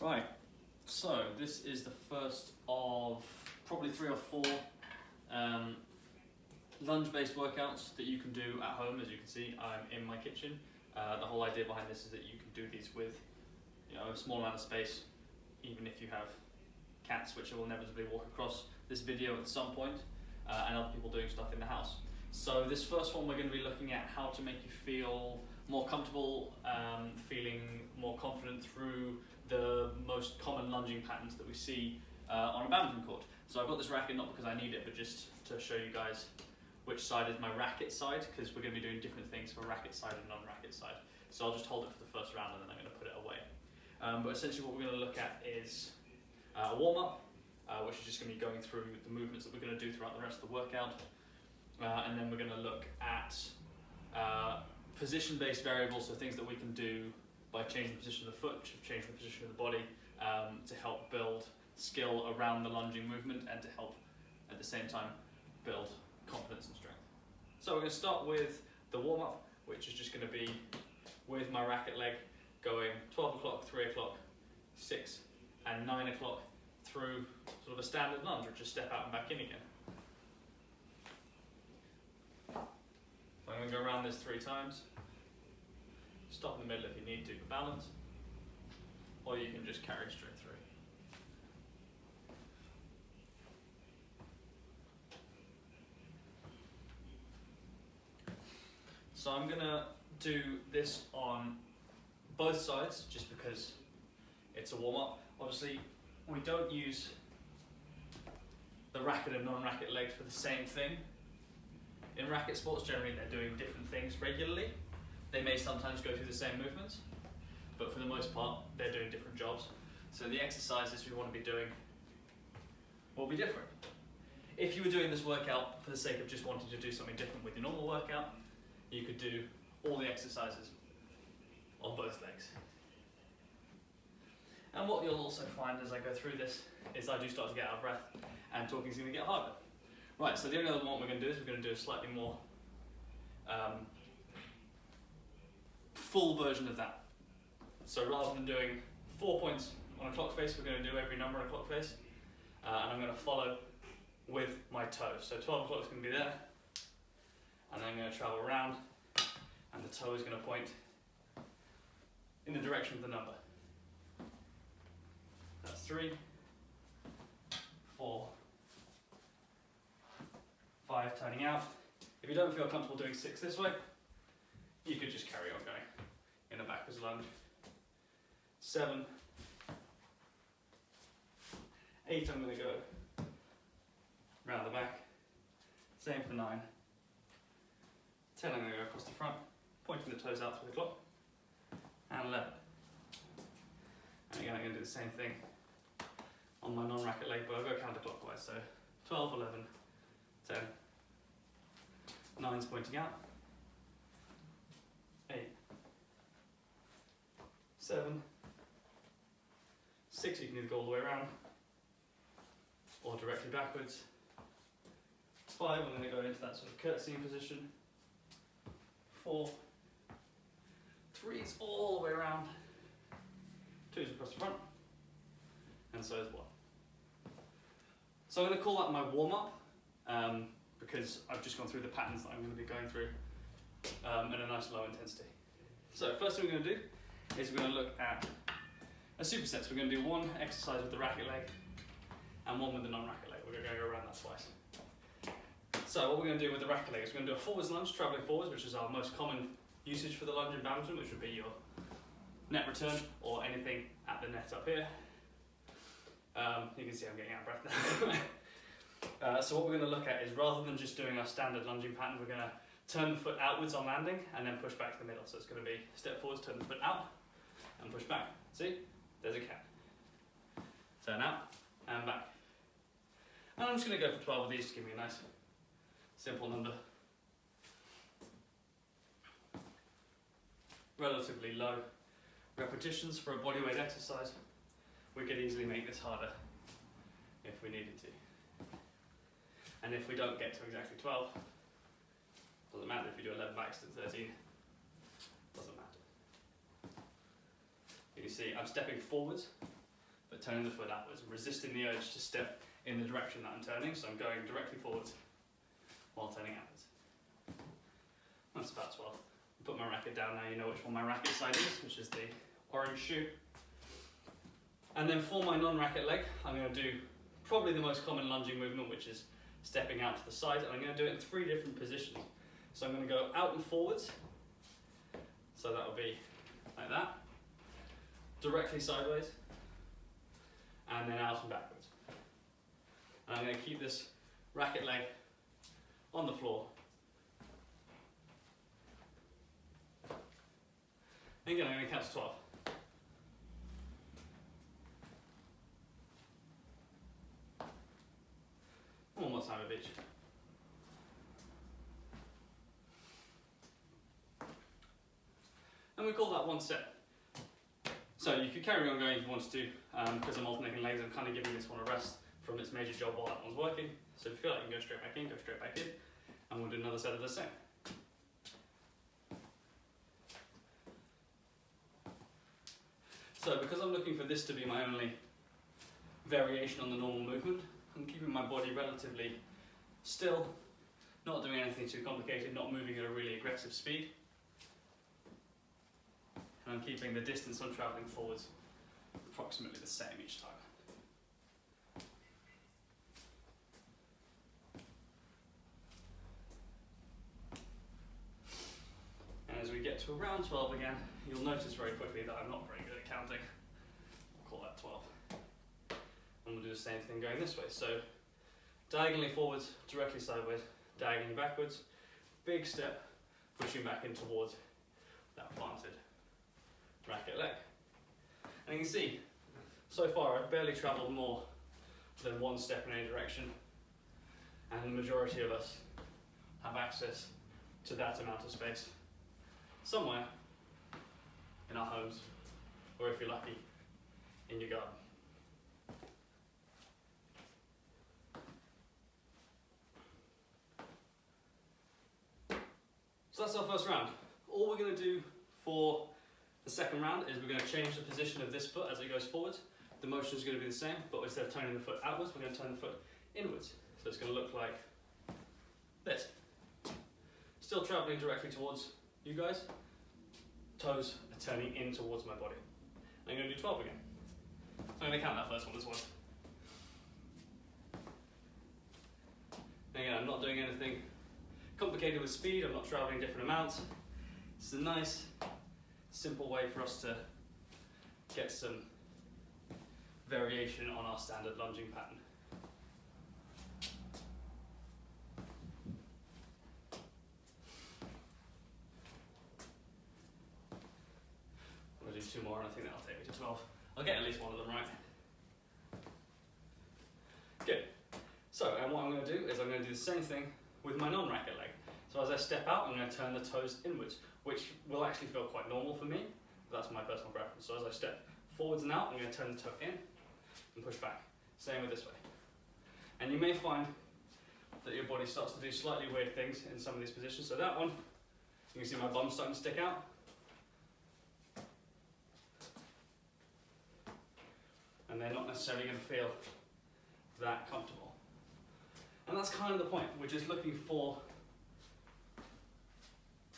Right, so this is the first of probably 3 or 4 lunge-based workouts that you can do at home. As you can see, I'm in my kitchen. The whole idea behind this is that you can do these with a small amount of space, even if you have cats which will inevitably walk across this video at some point, and other people doing stuff in the house. So this first one, we're going to be looking at how to make you feel more comfortable, feeling more confident through the most common lunging patterns that we see on a badminton court. So I've got this racket not because I need it, but just to show you guys which side is my racket side, because we're going to be doing different things for racket side and non-racket side. So I'll just hold it for the first round and then I'm going to put it away. But essentially what we're going to look at is a warm-up, which is just going to be going through the movements that we're going to do throughout the rest of the workout. And then we're going to look at position-based variables, so things that we can do by changing the position of the foot, changing the position of the body, to help build skill around the lunging movement and to help at the same time build confidence and strength. So we're going to start with the warm-up, which is just going to be with my racket leg going 12 o'clock, 3 o'clock, 6 and 9 o'clock through sort of a standard lunge, which is step out and back in again. So I'm going to go around this 3 times. Stop in the middle if you need to for balance, or you can just carry straight through. So I'm going to do this on both sides just because it's a warm-up. Obviously, we don't use the racket and non-racket legs for the same thing. In racket sports, generally they're doing different things regularly. They may sometimes go through the same movements, but for the most part, they're doing different jobs. So the exercises we want to be doing will be different. If you were doing this workout for the sake of just wanting to do something different with your normal workout, you could do all the exercises on both legs. And what you'll also find as I go through this is I do start to get out of breath and talking is going to get harder. Right, so the only other one we're going to do is we're going to do a slightly more full version of that. So rather than doing 4 points on a clock face, we're going to do every number on a clock face. And I'm going to follow with my toes. So 12 o'clock is going to be there. And then I'm going to travel around, and the toe is going to point in the direction of the number. That's 3, 4, 5, turning out. If you don't feel comfortable doing 6 this way, you could just carry on going in a backwards lunge. 7, 8, I'm going to go round the back. Same for 9. 10, I'm going to go across the front, pointing the toes out through the clock. And 11. And again, I'm going to do the same thing on my non-racket leg, but I'll go counterclockwise. So 12, 11, 10. 9's pointing out. 8. 7. 6, you can either go all the way around or directly backwards. 5, I'm going to go into that sort of curtsying position. 4. 3 is all the way around. 2 is across the front. And so is 1. So I'm going to call that my warm-up because I've just gone through the patterns that I'm going to be going through at a nice low intensity. So first thing we're going to do is we're going to look at a superset. So we're going to do 1 exercise with the racket leg and 1 with the non-racket leg. We're going to go around that twice. So what we're going to do with the racket leg is we're going to do a forwards lunge, travelling forwards, which is our most common usage for the lunge in badminton, which would be your net return or anything at the net up here. You can see I'm getting out of breath now. So what we're going to look at is, rather than just doing our standard lunging pattern, we're going to turn the foot outwards on landing and then push back to the middle. So it's going to be step forwards, turn the foot out and push back. See? There's a cat. Turn out and back. And I'm just going to go for 12 of these to give me a nice simple number. Relatively low repetitions for a bodyweight exercise. We could easily make this harder if we needed to. And if we don't get to exactly 12, doesn't matter if you do 11 backs to 13, doesn't matter. You can see I'm stepping forwards turning the foot outwards, resisting the urge to step in the direction that I'm turning, so I'm going directly forwards while turning outwards. That's about 12. Put my racket down now, you know which one my racket side is, which is the orange shoe. And then for my non-racket leg, I'm going to do probably the most common lunging movement, which is stepping out to the side, and I'm going to do it in 3 different positions. So I'm going to go out and forwards, so that will be like that, directly sideways, and then out and backwards. And I'm going to keep this racket leg on the floor. And again, I'm going to count to 12. One more time of each. And we call that 1 set. So you could carry on going if you wanted to, because I'm alternating legs, I'm kind of giving this one a rest from its major job while that one's working. So if you feel like you can go straight back in, go straight back in, and we'll do another set of the same. So because I'm looking for this to be my only variation on the normal movement, I'm keeping my body relatively still, not doing anything too complicated, not moving at a really aggressive speed. And I'm keeping the distance I'm travelling forwards approximately the same each time. And as we get to around 12 again, you'll notice very quickly that I'm not very good at counting. I'll call that 12. And we'll do the same thing going this way. So diagonally forwards, directly sideways, diagonally backwards, big step, pushing back in towards that planted racket leg. And you can see, so far I've barely travelled more than 1 step in any direction, and the majority of us have access to that amount of space somewhere in our homes, or if you're lucky, in your garden. So that's our first round. All we're going to do for the second round is we're going to change the position of this foot as it goes forwards. The motion is going to be the same, but instead of turning the foot outwards, we're going to turn the foot inwards. So it's going to look like this. Still travelling directly towards you guys. Toes are turning in towards my body. I'm going to do 12 again. So I'm going to count that first one as well. And again, I'm not doing anything complicated with speed, I'm not travelling different amounts. It's a nice, simple way for us to get some variation on our standard lunging pattern. I'm going to do 2 more and I think that'll take me to 12. I'll get at least one of them right. Good. So, and what I'm going to do is I'm going to do the same thing with my non-racket leg. So as I step out, I'm going to turn the toes inwards, which will actually feel quite normal for me. That's my personal preference. So as I step forwards and out, I'm going to turn the toe in and push back. Same with this way. And you may find that your body starts to do slightly weird things in some of these positions. So that one, you can see my bum starting to stick out. And they're not necessarily going to feel that comfortable. And that's kind of the point. We're just looking for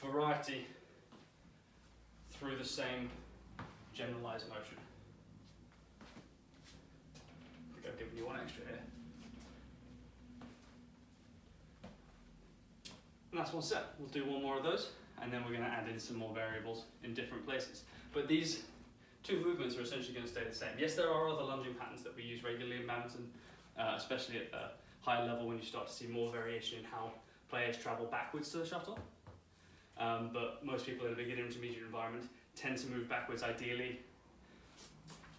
variety through the same generalized motion. I think I've given you one extra here. And that's 1 set. We'll do 1 more of those, and then we're going to add in some more variables in different places. But these 2 movements are essentially going to stay the same. Yes, there are other lunging patterns that we use regularly in badminton, especially at the higher level when you start to see more variation in how players travel backwards to the shuttle. But most people in a beginner intermediate environment tend to move backwards ideally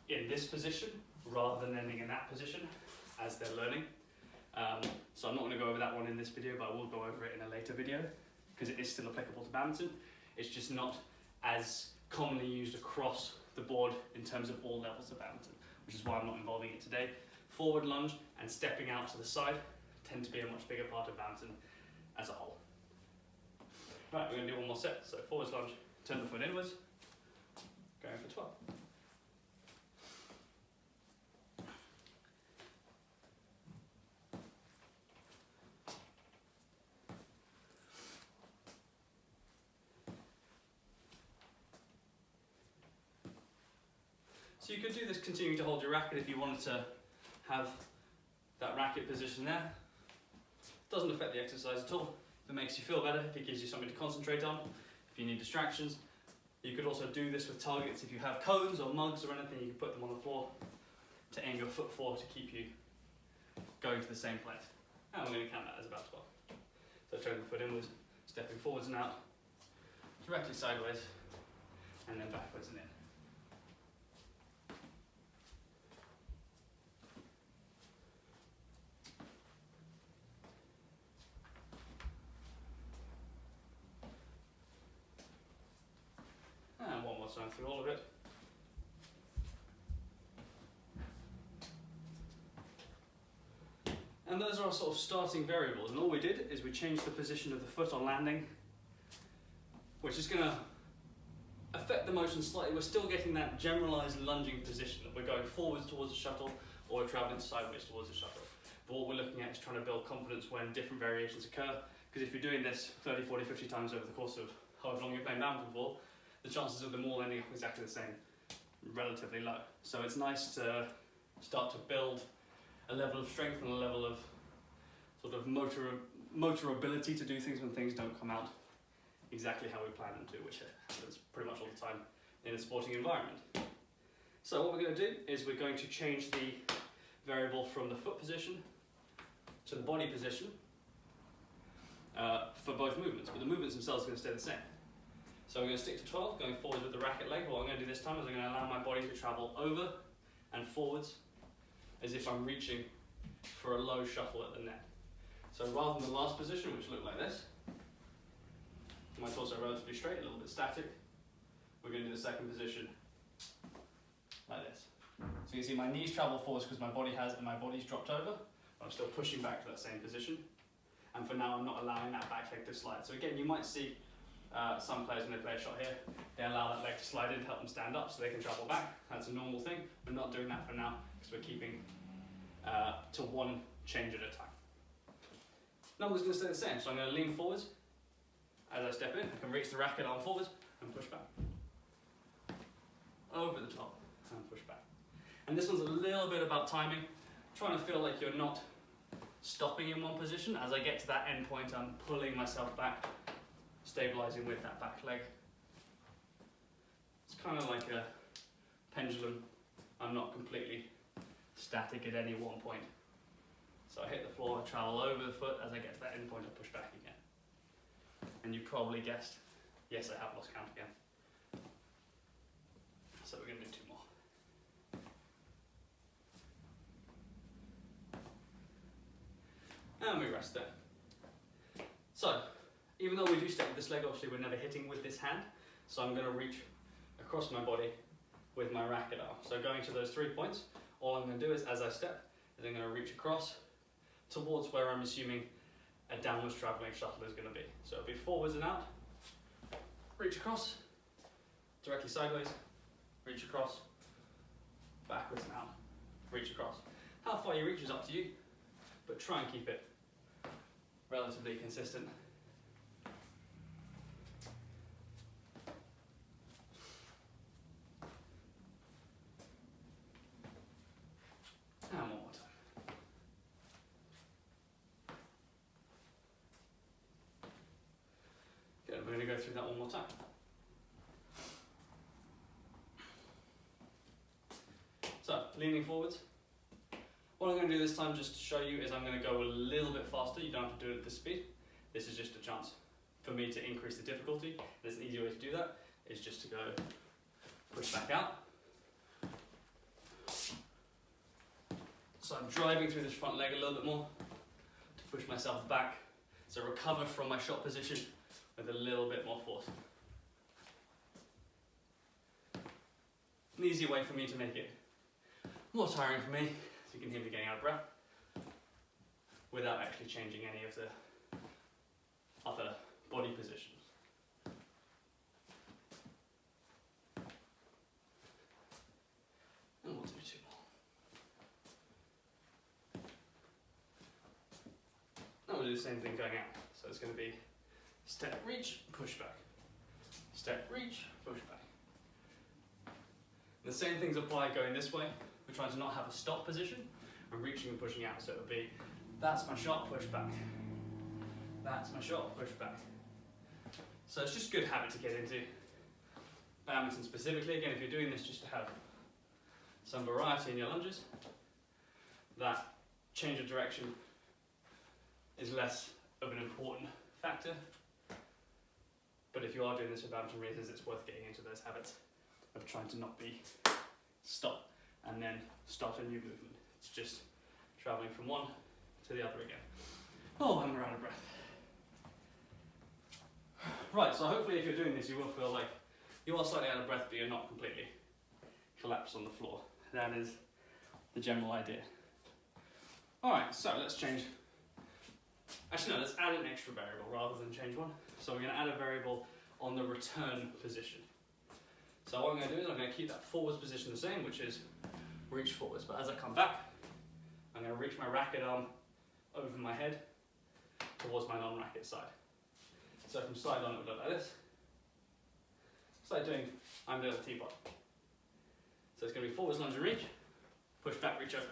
in this position rather than ending in that position as they're learning. So I'm not going to go over that one in this video, but I will go over it in a later video because it is still applicable to badminton. It's just not as commonly used across the board in terms of all levels of badminton, which is why I'm not involving it today. Forward lunge and stepping out to the side tend to be a much bigger part of badminton as a whole. Right, we're going to do 1 more set. So forwards lunge, turn the foot inwards, going for 12. So you could do this continuing to hold your racket if you wanted to have that racket position there. Doesn't affect the exercise at all. If it makes you feel better, if it gives you something to concentrate on, if you need distractions. You could also do this with targets. If you have cones or mugs or anything, you can put them on the floor to aim your foot forward to keep you going to the same place. And we're going to count that as about 12. So turning the foot inwards, stepping forwards and out, directly sideways, and then backwards and in. And one more time through all of it. And those are our sort of starting variables. And all we did is we changed the position of the foot on landing, which is going to affect the motion slightly. We're still getting that generalized lunging position that we're going forwards towards the shuttle or we're traveling sideways towards the shuttle. But what we're looking at is trying to build confidence when different variations occur. Because if you're doing this 30, 40, 50 times over the course of however long you're playing badminton for, the chances of them all ending up exactly the same, relatively low. So it's nice to start to build a level of strength and a level of sort of motor ability to do things when things don't come out exactly how we plan them to, which happens pretty much all the time in a sporting environment. So what we're going to do is we're going to change the variable from the foot position to the body position for both movements, but the movements themselves are going to stay the same. So we're going to stick to 12, going forwards with the racket leg. What I'm going to do this time is I'm going to allow my body to travel over and forwards as if I'm reaching for a low shuttle at the net. So rather than the last position, which looked like this, my torso relatively straight, a little bit static, we're going to do the second position like this. So you can see my knees travel forwards because my body has, and my body's dropped over, but I'm still pushing back to that same position. And for now, I'm not allowing that back leg to slide. So again, you might see some players when they play a shot here, they allow that leg to slide in to help them stand up so they can travel back. That's a normal thing. We're not doing that for now because we're keeping to one change at a time. Numbers going to stay the same, so I'm going to lean forwards. As I step in, I can reach the racket arm forwards and push back. Over the top and push back. And this one's a little bit about timing, trying to feel like you're not stopping in one position. As I get to that end point, I'm pulling myself back, stabilizing with that back leg. It's kind of like a pendulum. I'm not completely static at any one point. So I hit the floor, I travel over the foot. As I get to that end point, I push back again. And you probably guessed, yes, I have lost count again. So we're going to do two more. And we rest there. So, even though we do step with this leg, obviously we're never hitting with this hand. So I'm going to reach across my body with my racket arm. So going to those 3 points, all I'm going to do is, as I step, is I'm going to reach across towards where I'm assuming a downwards travelling shuttle is going to be. So it'll be forwards and out, reach across, directly sideways, reach across, backwards and out, reach across. How far you reach is up to you, but try and keep it relatively consistent. And one more time. Good, we're going to go through that one more time. So, leaning forwards. What I'm going to do this time, just to show you, is I'm going to go a little bit faster. You don't have to do it at this speed. This is just a chance for me to increase the difficulty. There's an easy way to do that, is just to go push back out. So I'm driving through this front leg a little bit more to push myself back. So recover from my shot position with a little bit more force. An easy way for me to make it more tiring for me, so you can hear me getting out of breath, without actually changing any of the other body positions. And we'll do two more. And we'll do the same thing going out. So it's going to be step, reach, push back. Step, reach, push back. The same things apply going this way. We're trying to not have a stop position. I'm reaching and pushing out, so it would be, that's my shot, push back. That's my shot, push back. So it's just a good habit to get into. Badminton specifically, again, if you're doing this just to have some variety in your lunges, that change of direction is less of an important factor. But if you are doing this for badminton reasons, it's worth getting into those habits of trying to not be stop and then start a new movement. It's just traveling from one to the other again. Oh, I'm out of breath. Right, so hopefully if you're doing this, you will feel like you are slightly out of breath, but you're not completely collapsed on the floor. That is the general idea. All right, so let's change. Actually, no, let's add an extra variable rather than change one. So we're going to add a variable on the return position. So what I'm going to do is I'm going to keep that forwards position the same, which is reach forwards. But as I come back, I'm going to reach my racket arm over my head towards my non-racket side. So from side on, it would look like this. It's like doing, I'm doing a teapot. So it's going to be forwards, lunge and reach, push back, reach over.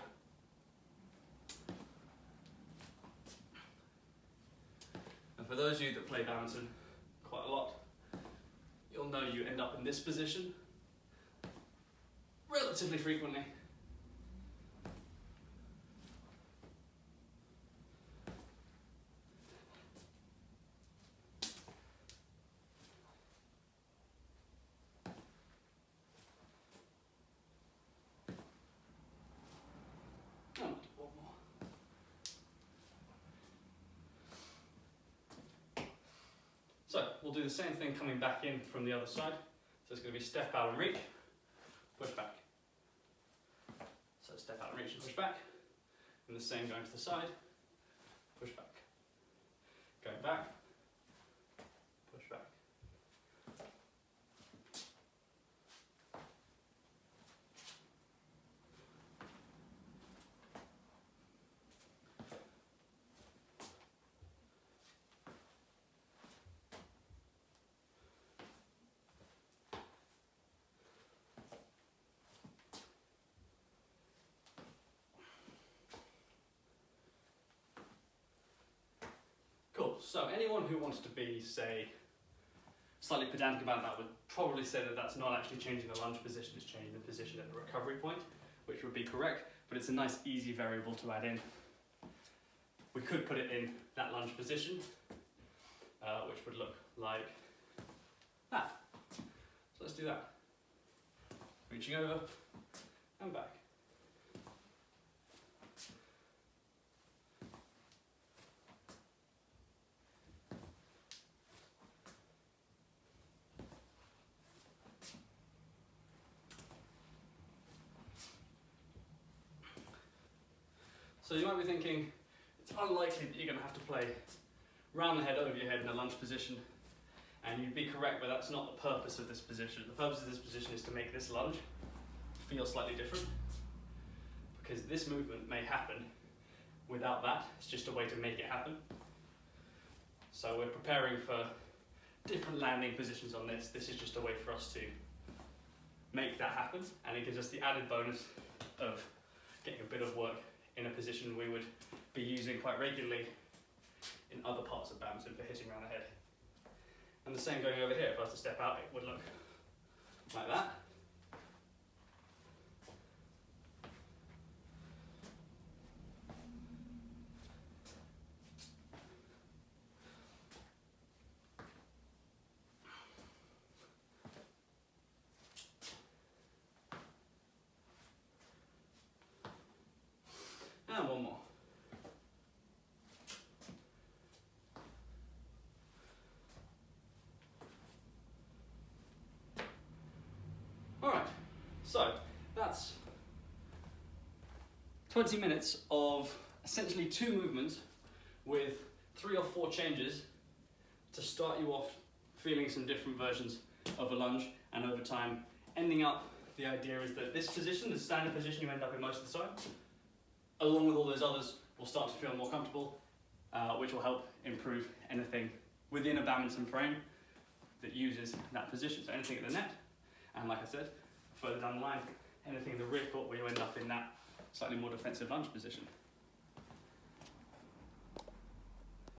And for those of you that play badminton quite a lot, you'll know you end up in this position relatively frequently. So we'll do the same thing coming back in from the other side. So it's going to be step out and reach, push back. So step out and reach and push back. And the same going to the side, push back. Going back, push back. So anyone who wants to be, say, slightly pedantic about that would probably say that that's not actually changing the lunge position, it's changing the position at the recovery point, which would be correct, but it's a nice easy variable to add in. We could put it in that lunge position, which would look like that. So let's do that. Reaching over and back. So you might be thinking, it's unlikely that you're going to have to play round the head, over your head in a lunge position, and you'd be correct, but that's not the purpose of this position. The purpose of this position is to make this lunge feel slightly different, because this movement may happen without that. It's just a way to make it happen. So we're preparing for different landing positions on this. This is just a way for us to make that happen, and it gives us the added bonus of getting a bit of work in a position we would be using quite regularly in other parts of badminton for hitting around the head. And the same going over here. If I was to step out, it would look like that. And one more. Alright, so that's 20 minutes of essentially 2 movements with 3 or 4 changes to start you off feeling some different versions of a lunge, and over time ending up, the idea is that this position, the standard position you end up in most of the time, along with all those others, will start to feel more comfortable, which will help improve anything within a badminton frame that uses that position. So anything at the net, and like I said, further down the line, anything in the rear foot where you end up in that slightly more defensive lunge position.